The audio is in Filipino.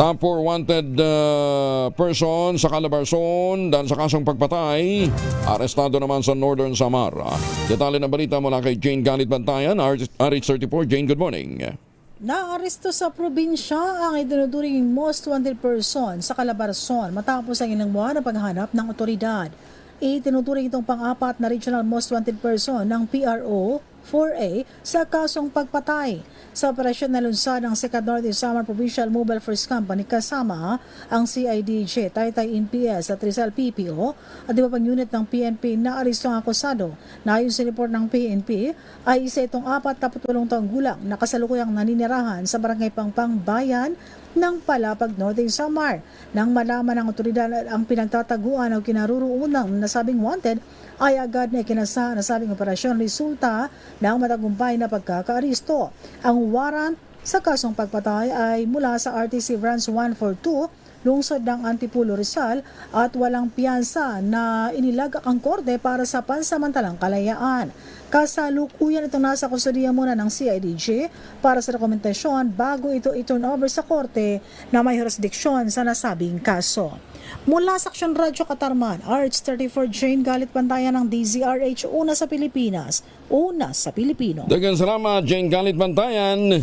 Top 4 wanted person sa Calabarzon dahil sa kasong pagpatay. Arestado naman sa Northern Samar. Detalye ng balita mula kay Jane Galit Bantayan, RH34. Jane, good morning. Naaresto sa probinsya ang itinuturing most wanted person sa Calabarzon matapos ang ilang buwan na paghahanap ng otoridad. Itinuturing itong pang-apat na regional most wanted person ng PRO 4A sa kasong pagpatay. Sa operasyon na lunsad ng 2nd Northern Samar Provincial Mobile Force Company kasama ang CIDJ, Taytay NPS at Rizal PPO at iba pang unit ng PNP na aresto ang akusado na ayon sa report ng PNP ay isa itong 48 taong gulang na kasalukuyang naninirahan sa barangay Pangpang Bayan ng Palapag, Northern Samar. Nang malaman ng otoridad ang pinagtataguan o kinarurunang nasabing wanted, ay agad na ikinasa na sabing operasyon resulta ng matagumpay na pagkakaaristo. Ang warrant sa kasong pagpatay ay mula sa RTC Branch 142, lungsod ng Antipulo, Rizal at walang piyansa na inilagak ang korte para sa pansamantalang kalayaan. Kasalukuyan itong nasa kustudiya muna ng CIDJ para sa dokumentasyon bago ito i-turn over sa korte na may jurisdiksyon sa nasabing kaso. Mula sa Aksyon Radyo Katarman, RH34 Jane Galit Bantayan ng DZRH, una sa Pilipinas, una sa Pilipino. Daghang salamat, Jane Galit Bantayan.